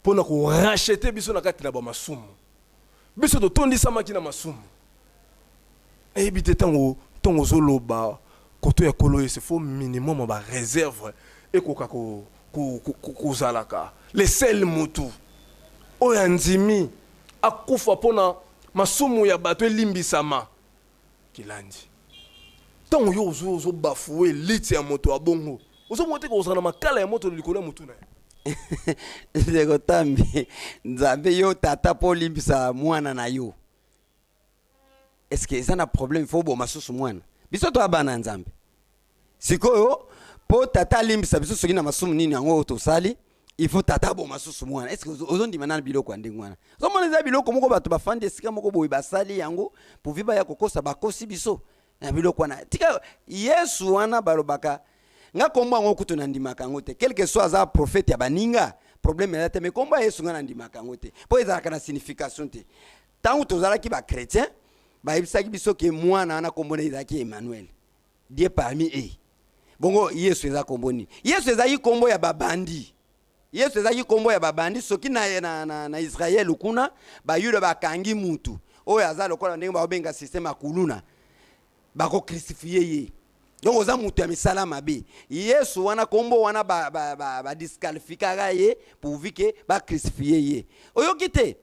pona ko racheter biso na kati na ba masumu biso to tondisa makina masumu et bité tango tongo zoloba koto ekolo Yesu faut minimum ba réserve et ko kuzalaka le sel mutu oya ndimi akufa pona masumu ya bato elimbisama kilandi tongo yo zo bafoué liti ya moto abongo ozo mote ko osana makala ya moto likolo ya mutu na
ndeko tambi nzambe yo tata po limbisa mwana na yo est-ce que ça na problème faut bo masusu mwana biso to abana nzambe sikoyo po tata limbisa biso soki na masumu nini yango to sali il faut tata bo masusu mwana est-ce que ozondi manana biloko ande mwana so mona za biloko moko bato bafandi esika moko boye basali yango pour viba ya kokosa bakosi biso na biloko wana tika Yesu wana balobaka nga komba ngo kutu na ndimaka ngote quelque soit za prophète ya baninga problème ya te mais komba Yesu nga na ndimaka ngote po ezalaka na signification te tangu tozalaki ba chrétien bayebisaki biso ke mwana wana kombo na ezalaki Emmanuel, Dieu parmi eux. Bongo Yesu eza kombo nini? Yesu ezalaki kombo ya babandi. Yesu ezalaki kombo ya babandi soki na Israel kuna bayuda bakangi mutu oyo aza lokola ndenge babenga système akuluna bako crucifier ye. Donc oza mutu ya misala mabe. Yesu wana kombo wana ba disqualifiera ye pourvu que ba crucifier ye. Oyo kite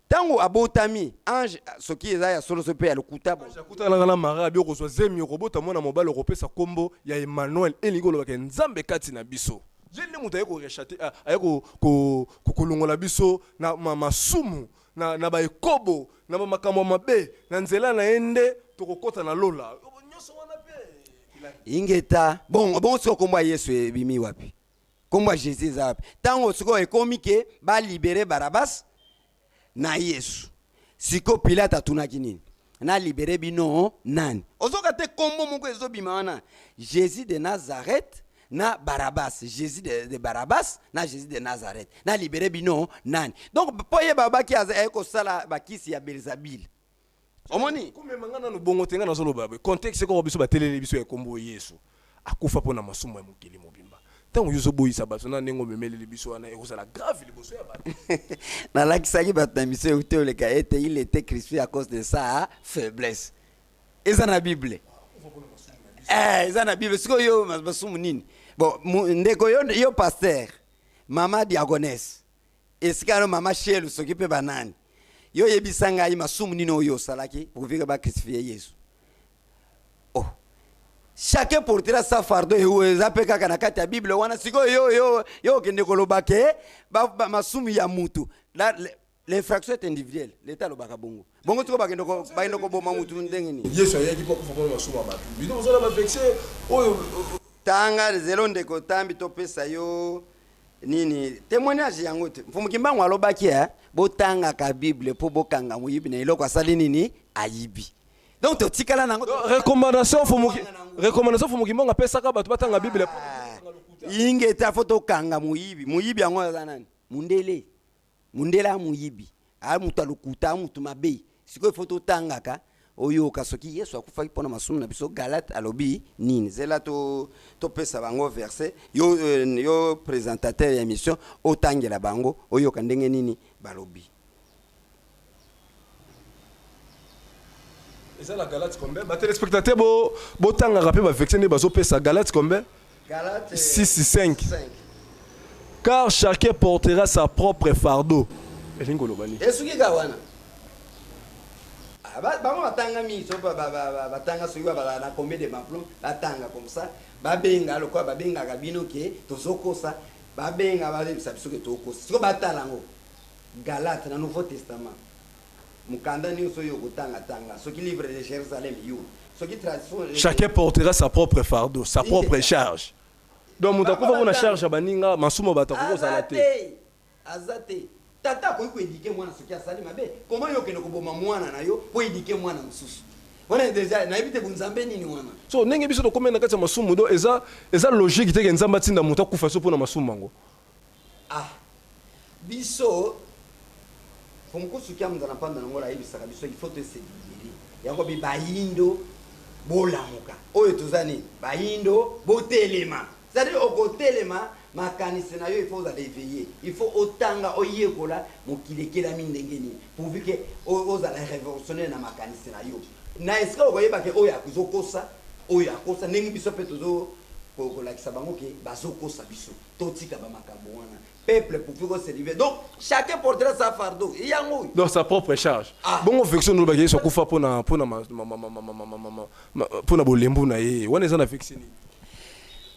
tango abotami ange soki eza ya solo sope ya lokuta bo
jakuta na mara bi ko so zemi robota mona mobile kopesa kombo ya Emmanuel elingo ba ke nzambe kati na biso. Jeli mutu ayeko rechate ayeko kolongola biso na masumu na ba ekobo na makambo mabe na nzela na ende tokokota na lola. Nyoso wana pe
ingeta bon siko kombo ya Yesu ebimi wapi? Kombo ya Jésus za wapi? Tango siko ekomi ke ba libérer Barabas na Yesu. Siko Pilate atunaki nini? Na libéré bino nani? Ozoka te kombo moko ezobima wana. Jésus de Nazareth na Barabas. Jésus de Barabas na Jésus de Nazareth. Na libéré bino nani? Donc poye babaki azeko sala bakisi ya Belzabul. Omoni?
Kume mangana no bongo tenga na zolo babe. Contexte ko biso batelele biso ya kombo Yesu. Akufa pona masumu ya mukili mobimba. Tango yuzo boyisa bato na nengo memeleli biso wana ekozala grave liboso ya bato.
Na lakisaki bato na miso yote oleka ete il était crucifié à cause de sa faiblesse. Eza na Bible. Eza na Bible. Siko yo masumu nini? Bon, ndeko yo pasteur, mama diagonesse. Esikano mama shelu sokipe banani. Yo yebisanga yi masumu nini oyo salaki pour vivre ba crucifier Yesu. Oh. Chacun portera sa fardeau et eza peka kana kati ya Bible wana siko yo kende kolobake ba masumu ya mutu. L'infraction est individuelle. L'état lo baka bongo. Bongo tiko bakendo ko bayendo ko boma mutu ndenge ni.
Yesu ayaki po kufa kwa masumu ya bato. Bino zola ba vexer oyo
tanga zelo ndeko tambi to pesa yo nini témoignage yango te mfumu kimbango alobaki botanga ka Bible po bokanga muyibi na iloko asali nini ayibi. Donc to tikala nango
recommandation fumu kimbango pesa ka bato batanga Bible
ingeta foto kanga muyibi yango aza nani mundela muyibi mutu alukuta mutu mabe siko foto tanga ka oyo kasoki Yesu akufaki pona masumu na biso Galate alobi nini zela to pesa bango verset yo présentateur ya émission otangela bango oyo kandenge nini balobi
eza la Galate combien ba téléspectateur bo tanga rapé ba vexer ne bazo pesa Galate combien
Galate
6:5 car chacun portera sa propre fardeau elingo lobani
esuki kawana bango batanga miso batanga soki na combien de maplon batanga comme ça babenga lokwa babenga kabino ke tozokosa babenga balebisa biso ke tokosa siko batala ngo Galate na Nouveau Testament mukanda nyonso yo kotanga soki livre de Jérusalem yo soki tradition
chacun portera sa propre fardeau sa propre charge donc mutakuva kuna charge baninga masumo batakukosa la te
azate tata ko éduquer mwana soki asali mabe comment yo kene koboma mwana na yo po éduquer mwana mususu wana déjà na ebite bunzambe nini wana
so ndenge biso to komena kati ya masumu do eza logique te ke nzamba tinda mutu akufa so pona masumu mango
biso fomko suki amzana panda ngola yebisaka biso il faut te séduire yango bi bayindo bolamuka oyo tozani bayindo botelema c'est-à-dire okotelema makanisi na yo il faut za éveiller il faut otanga oyekola mokilekela mindenge ni pourvu que oza la révolutionner na makanisi na yo na eska okoyeba ke oyo akuzokosa oyo akosa ndenge biso pe tozo kolakisa bango ke bazokosa biso totika ba makambo wana peuple pour se livrer donc chacun portera sa fardeau yango
donc sa propre charge bongo vection no bagé so kufa pona bolembu na ye wana eza na vection ni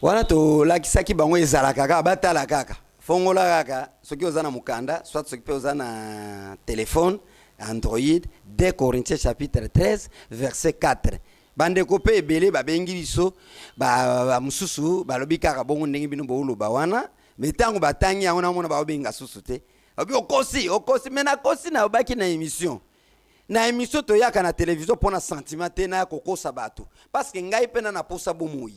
wana to lakisaki bango ezala kaka batala kaka fongola kaka soki ozana mukanda soit soki pe ozana téléphone Android 2 Corinthiens chapitre 13 verset 4 bande kopé ebele babengi biso ba mususu balobi kaka bongo ndenge bino boloba wana metango batangi yango na mona babenga susu te obi okosi mena kosi na obaki na émission to yaka na télévision pona sentiment te na kokosa bato parce que ngai pena na posa bomoi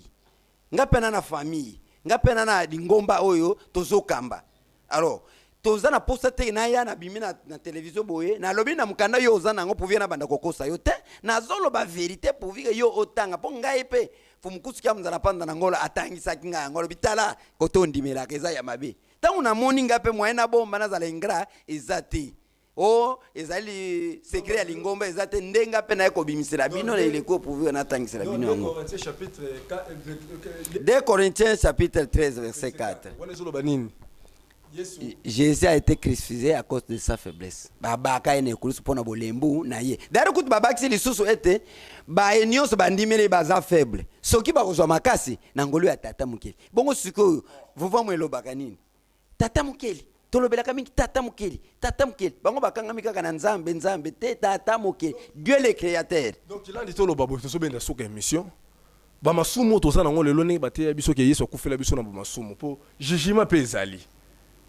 nga pena na famille nga pena na lingomba oyo tozokamba alors toza na posta te na ya na bimi na télévision boye na lobi na mukanda yo oza nango pour na banda kokosa yo te na zolo ba vérité pour vivre yo otanga po ngai pe fu mukusu kya mzala panda na ngolo atangisa kinga ngolo bitala kotondimela keza ya mabe tangu na moni ngape mwana bomba na zala ingra ezati o ezali secret ya lingomba ezate ndenga pe na ko bimisela bino na ile ko pour vivre na tangisela bino ngo 2 Corinthiens chapitre 13 verset 4. Jésus a été crucifié à cause de sa faiblesse. Babaka ene kulusu pona bolembu na ye. D'ailleurs kuti babaki lisusu ete ba enyoso bandimele baza faible. Soki ba kozwa makasi na ngolo ya tata mukeli. Bongo siko vuva mwelo bakanini. Tata mukeli. Tolobelaka mingi tata mukeli. Tata mukeli. Bango bakanga mikaka na nzambe te tata mukeli. Dieu le créateur.
Donc il a dit tolo babo to benda soka émission. Ba masumu to za nango lelo ne bate biso ke Yesu akufela biso na ba masumu po jugement pezali.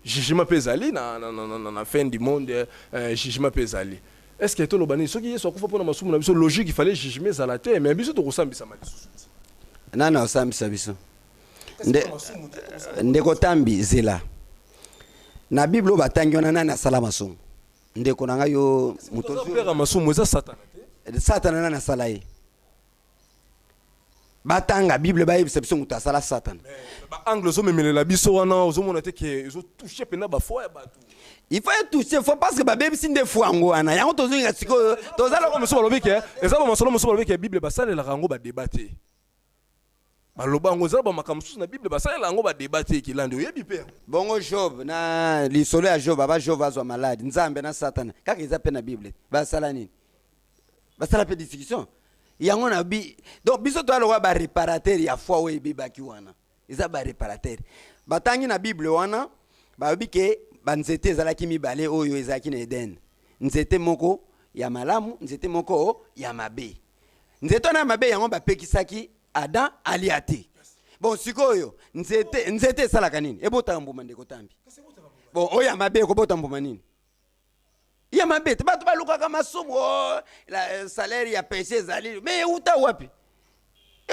Jugement pezali na fin du monde jugement pezali. Est-ce que tolo bani soki Yesu akufa pona masumu na biso logique il fallait juger za la terre mais biso to kosambisa malisusu.
Nana osambisa biso. Ndeko tambi zela. Na Bible batangi wana nana sala masumu. Ndeko nanga yo
muto pera masumu za Satan te.
Satan nana sala ye. Batanga Bible ba yebisa biso muta sala Satan.
Ba angle zo memelela biso wana ozo mona te ke zo toucher pena ba foi ba tout.
Il faut toucher faut parce que ba bebisi nde fuango wana. Yango tozo nga siko
tozala ko muso balobi ke ezaba masolo muso balobi ke Bible basalela rango ba débattre. Baloba ngo za ba makamsusu na Bible basalela rango ba débattre kilande oyebi pe.
Bongo Job na lisolo ya Job aba Job azwa malade nzambe na Satan. Kaka eza pe na Bible. Basala nini? Basala pe discussion. Yango na bi donc biso to aloba ba réparateur ya foi we bibaki wana eza ba réparateur batangi na Bible wana ba bike ba nzete ezalaki mibale oyo ezalaki na Eden nzete moko ya malamu nzete moko ya mabe nzete na mabe yango ba pekisaki Adam aliate bon sikoyo nzete salaka nini ebota mbuma ndeko tambi bon oya mabe ko bota mbuma nini ya mabete bato baluka kama somo la salaire ya péché zali mais uta wapi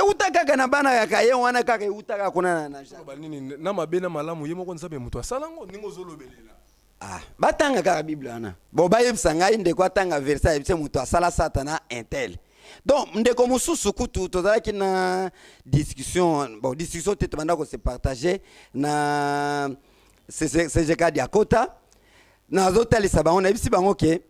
uta kaka na bana ya kaye wana kaka uta kaka kuna na
ba nini na mabe na malamu yemo ko nzabe muto asalango ningo zolobelela
batanga kaka Bible wana bo bayebisa ngai ndeko atanga verset yebise muto asala Satana intel donc ndeko mususu kutu tozalaki na discussion bon discussion tete banda ko se partager na CGK dia kota na zotalisa bango na bisi bango ke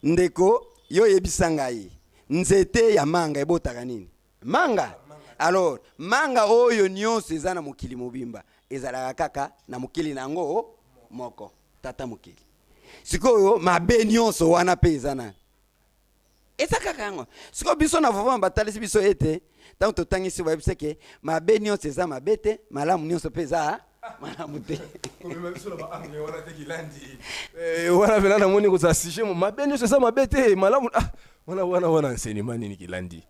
ndeko yo yebisa ngai nzete ya manga ebotaka nini manga alors manga oyo nyonso eza na mokili mobimba ezalaka kaka na mokili nango moko tata mokili sikoyo mabe nyonso wana pe eza na eza kaka yango sikoyo biso na vova batalisi biso ete tango totangisi bayebisa ke mabe nyonso eza mabe te malamu nyonso pe eza malamu te
wana vela na moni ko za sujet mo mabenyo c'est ça mabete malamu wana enseignement nini kilandi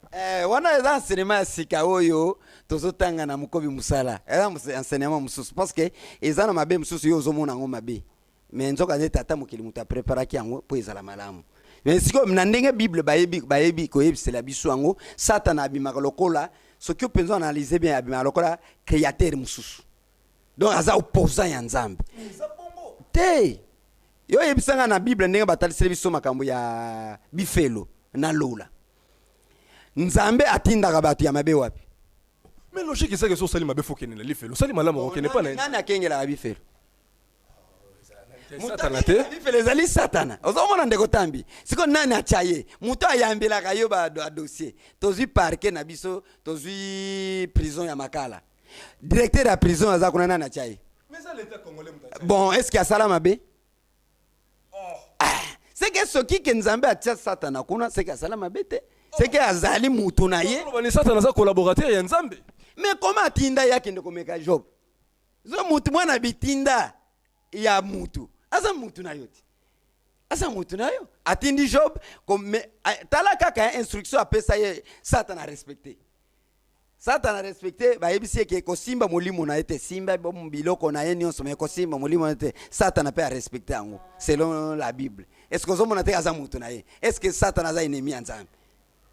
wana eza enseignement sika oyo tozotanga na mukobi musala eza enseignement mususu parce que eza na mabe mususu yo ozomona ngo mabe mais nzoka nde tata mokili mutu apreparaki yango po ezala malamu mais siko na ndenge Bible bayebi ko yebisela biso yango Satan abimaka lokola soki openza analyser bien abimaka lokola créateur mususu donc aza opposant ya nzambe te yo yebisanga na Bible ndenge bataliseli biso makambo ya bifelo na lola nzambe atindaka bato ya mabe wapi
mais logique c'est que so sali mabe fokene na lifelo sali malamu okene pa na
nani akengela bifelo
Satana te
bifelo ezali Satana ozomona ndeko tambi siko nani achaye muto ayambelaka yo ba dossier tozwi parquet na biso tozwi prison ya makala directeur ya prison aza kuna nani achaye
mais ça l'état congolais mutacha
bon est-ce qu'il y a salama be c'est que soki ke nzambe atia Satana kuna c'est que salama bete c'est que azali mutu na ye
bani Satana za collaborateur ya nzambe
mais comment atinda yake ndeko meka Job zo mutu mwana bitinda ya mutu asa mutu na yote asa mutu na yo atindi Job comme tala kaka instruction apesa ye Satana respecter Satan a respecté ba yebisi ke ko simba molimo na ete simba bo biloko na ye nyonso me ko simba molimo na ete Satan a pas respecté ango selon la Bible est-ce que ozomona te aza mutu na ye est-ce que Satan aza ennemi nzambe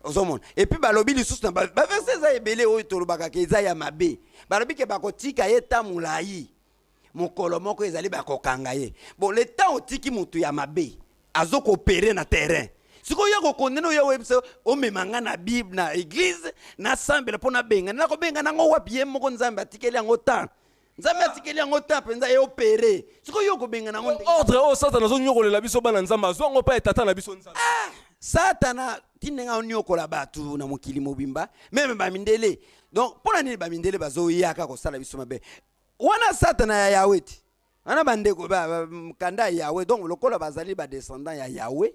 ozomona et puis balobi lisusu na ba verset za ebele oyo tolobaka ke za ya mabe balobi ke bakotika ye tamulayi mokolo moko ezali bakokanga ye. Bon, le temps otiki mutu ya mabe azo koopérer na terrain. Sikoyo ya kokondena oyo webse omemanga na Bible na église na sambela pona benga na ko benga nango wapi ye moko nzambe atikeli yango temps. Nzambe atikeli yango temps penza ye opérer. Sikoyo ko benga nango
ordre o Satana zo nyokolela biso bana nzambe azongo pa etata na biso nzambe.
Satana tinenga onyokola batu na mokili mobimba meme ba mindele. Donc pona nini ba mindele bazo yaka ko sala biso mabe. Wana Satana ya Yahweh. Wana bandeko ba kanda ya Yahweh. Donc lokola bazali ba descendant ya Yahweh.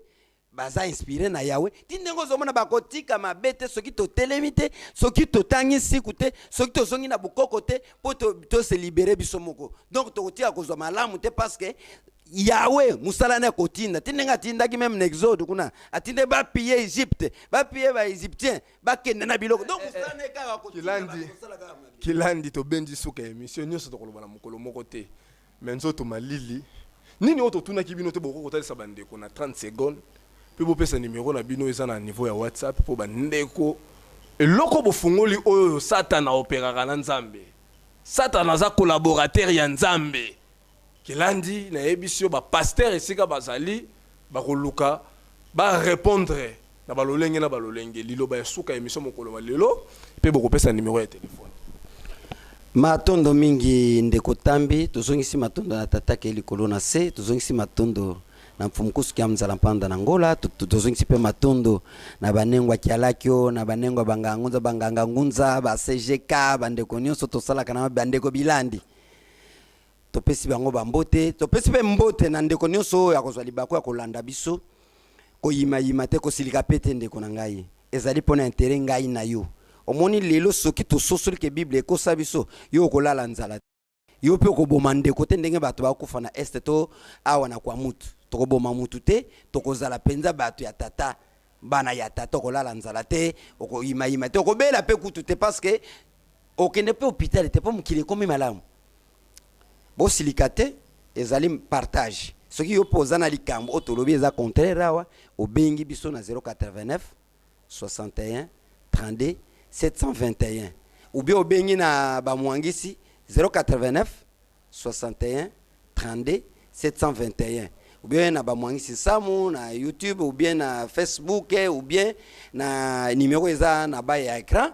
Baza inspiré na Yahweh. Tindengo zomona bakotika mabete soki to telemite, soki to tangisi kute, soki to zongi na bukoko te po to se libérer biso moko. Donc to kotia kozwa malamu te parce que Yahweh musala na kotinda. Tindenga tinda ki même Exode kuna. Atinde ba piller Égypte, ba piller ba Égyptien, ba kende na biloko. Donc musala na ka kotinda.
Kilandi to bendi suka émission nyoso to koloba na mokolo moko te. Menzo to malili. Nini oto tuna kibino te boko kotalisa bandeko na 30 secondes. Puis vous pouvez numéro na bino eza na niveau ya WhatsApp pour bandeko eloko bofungoli oyo Satana opérera na Nzambe. Satana za collaborateur ya Nzambe. Kilandi na ebisio ba pasteur esika bazali ba koluka ba répondre na balolenge na balolenge lilo ba suka émission mokolo lelo pe boko pesa numéro ya téléphone.
Matondo mingi ndeko tambi tozongisi matondo na tatake likolo na se tozongisi matondo na mfumukusu kia mzala mpanda na ngola tuzongisi pe matondo na banengwa kialakio na banengwa banganga ngunza ba CGK bandeko nyonso tosalaka na bandeko bilandi topesi bango bambote topesi pe mbote na ndeko nyonso ya kozwa libako ya kolanda biso koyima te kosilika pete ndeko na ngai ezali pona intérêt ngai na yo omoni lelo soki tososoli ke Bible ekosa biso yo kolala nzala yo pe koboma ndeko te ndenge bato bakufa na este to awa na kwa mutu tokoboma mutu te tokozala penza bato ya tata bana ya tata kolala nzala te okoyima te okobela pe kutu te parce que okende pe hôpital te po mukile komi malamu bo silikate ezali partage soki yo poza na likambo otolobi eza contraire awa obengi biso na 089 61 32 721 ou bien obengi na bamwangisi 089 61 32 721 ou bien na bamwangisi Samu na YouTube ou bien na Facebook ou bien na numéro eza na ba ya écran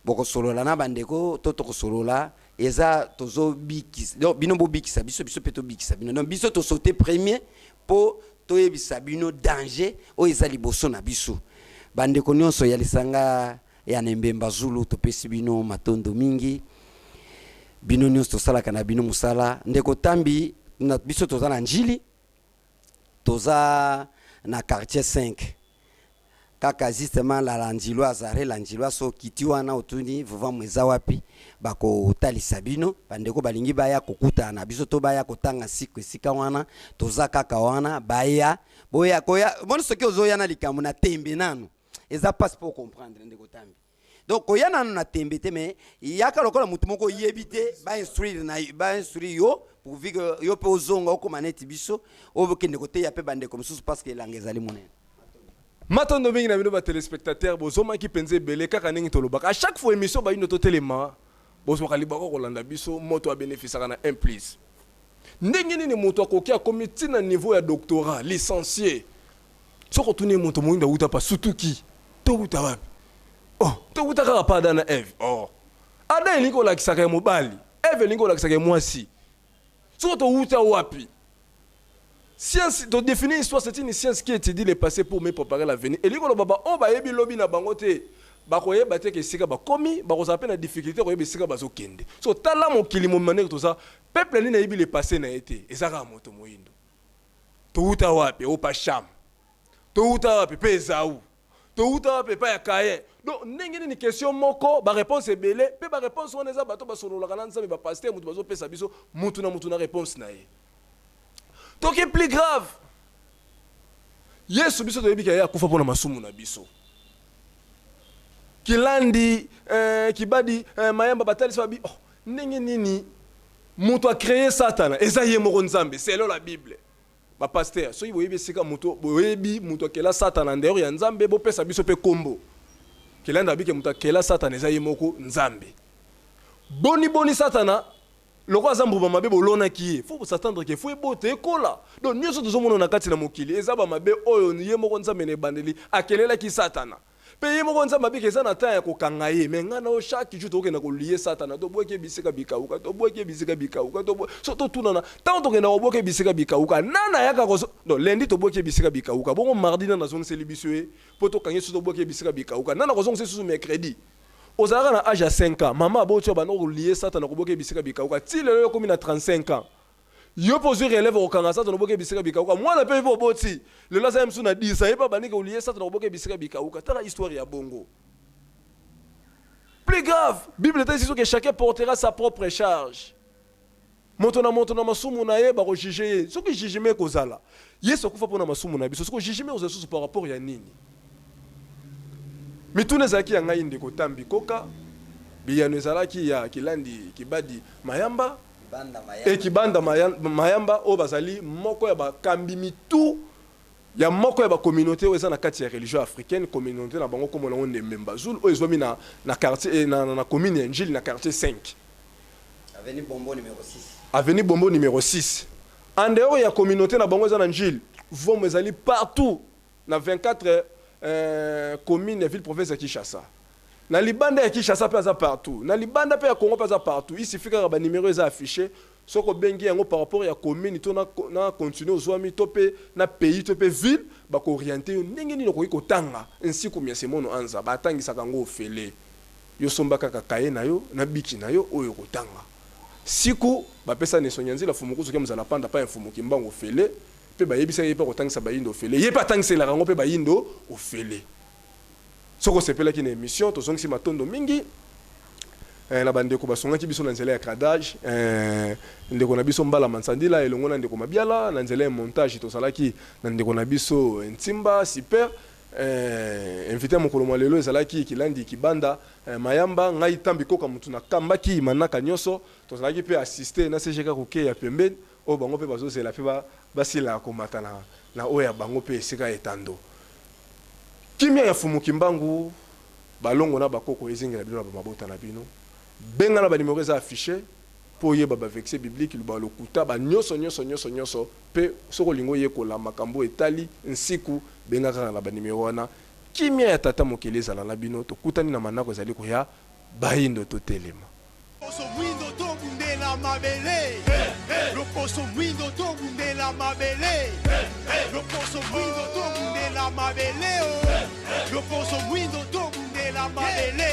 boko solola na bandeko toto ko solola eza tozo bikisa donc bino bo bikisa biso peto bikisa bino donc biso to sauter premier po to yebisa bino danger o eza liboso na biso bandeko nyonso ya lisanga ya Nembemba Zulu topesi bino matondo mingi bino nyonso tosalaka na bino musala ndeko tambi na biso toza na njili toza na quartier 5 kaka justement la njilo azare la njilo so kiti wana otuni vuva mweza wapi bako talisa bino bandeko balingi baya kokuta na biso to baya kotanga siku esika wana toza kaka wana baya boya koya bona soki ozoya na likambo na tembe nanu eza pas pour comprendre ndeko tambi donc koya nanu na tembe te mais yaka lokola mutu moko yebite ba instruire yo pour vivre yo pe ozonga okoma neti biso obokende kote ya pe bandeko mususu parce que langezali monene.
Matondo mingi na bino ba téléspectateurs bozoma ki penze belé kaka ningi tolobaka à chaque fois émission ba ino to telema bozo kalibako kolanda biso moto a bénéficier na 1 plus ndenge nini moto akoki akomiti na niveau ya doctorat licencié soko tuni moto moinda uta pa sutuki to uta wapi oh to uta kaka pa dana Eve oh ada elingo la kisaka mobali Eve elingo la kisaka mwasi soko to uta wapi. Science, de définir l'histoire, c'est une science qui étudie le passé pour me préparer l'avenir. Et l'ego baba, on va yebi lobby na bangote, bakoye bate ke sika ba komi, bakozape na difficulté koye sika bazo kende. So tala mon kilimo maner tout ça, peuple ni na yebi le passé na été. Et ça ra moto moindo. To uta wapi o pa sham. To uta wapi pe zaou. To uta wapi pa ya kaye. Donc ndenge ni question moko, ba réponse est belé, pe ba réponse on eza bato ba solo la kananza me ba pasteur mutu bazo pesa biso, mutu na réponse na ye. Donc c'est plus grave. Yesu biso toyebi ka ya kufa pona masumu na biso. Kilandi kibadi mayamba batali sabi oh ndenge nini mutu a créé Satan eza ye moko nzambe c'est la Bible. Ba pasteur so yiboyebi sika mutu boyebi mutu akela Satan en dehors ya nzambe bo pesa biso pe kombo. Kilandi abike mutu akela Satan eza ye moko nzambe. Boni Satana loko azambuba mabe bolona ki faut s'attendre que faut bote kola donc nyonso tozomona na kati na mokili eza ba mabe oyo ye moko nzambe ne bandeli akelela ki satana pe ye moko nzambe abiki eza na temps ya kokanga ye mais ngana o chaque jour tokenda kolier satana to boke bisika bikauka to boke bisika bikauka to so to tunana tant tokenda ko boke bisika bikauka nana yaka ko donc lundi to boke bisika bikauka bongo mardi na zone celibisue po to kangi so to boke bisika bikauka nana ko zone sous mercredi ozalaka na âge ya 5 ans mama aboti bana kolier satana ko boke bisika bikauka ti lelo komi na 35 ans yo poser relève okanga satana boke bisika bikauka mwana pe po boti lelo za msu na 10 ans pa bani ko lier satana boke bisika bikauka tala histoire ya bongo plus grave bible te dit que chacun portera sa propre charge montona masumu na ye ba ko juger ce que jugement kozala yeso kufa pona masumu na biso ce que jugement ozasu par rapport ya nini mitune zaki ya ngai ndeko tambi koka biyano ezalaki ya kilandi kibadi mayamba et kibanda mayamba o bazali moko ya bakambi mitu ya moko ya ba communauté o eza na kati ya religion africaine communauté na bango comme on ne memba zul o ezwami na quartier na commune ya Njili na quartier 5
avenue Bombo numéro 6
avenue Bombo numéro 6 en dehors ya communauté na bango eza na Njili vom ezali partout na 24 commune ya ville province ya Kinshasa na libanda ya Kinshasa pe aza partout na libanda pe ya Congo pe aza partout il suffit que ba numéro eza affiché soko bengi yango par rapport ya commune to na continuer ozwami to pe na pays to pe ville ba ko orienter ndenge ni loko ikotanga ainsi comme ya semono anza ba tangisa kango ofele yo somba kaka kaye na yo na biki na yo oyo kotanga siku ba pesa ne sonyanzi la fumu kuzuke mzala panda pa fumu kimbango ofele pe ba yebisa yepa kotangisa ba yindo ofele yepa tangisa la kango pe ba yindo ofele soko sepela ki na émission to zongisi matondo mingi na bandeko basongaki biso na nzela ya cradage ndeko na biso mbala mansandila elongo na ndeko mabiala na nzela ya montage to salaki na ndeko na biso ntimba super invité mokolo malelo ezalaki kilandi kibanda mayamba ngai tambi koka mutu na kambaki manaka nyoso to salaki pe assister na CGK koke ya pembeni o bango pe bazozela pe basila komata na oya bango pe esika etando kimia ya fumu kimbangu balongo na bakoko ezingela bino na mabota na bino benga na ba numéro za affiché pour yeba ba vexé biblique le balokuta ba nyoso pe soko lingo yekola makambo etali nsiku benga kana na ba numéro wana kimia ya tata mokeleza na bino to kutani na manako ezali ko ya bayindo to telema
Loposo mwindo to bundela mabele Loposo mwindo to bundela mabele Loposo mwindo to bundela mabele Loposo mwindo to bundela mabele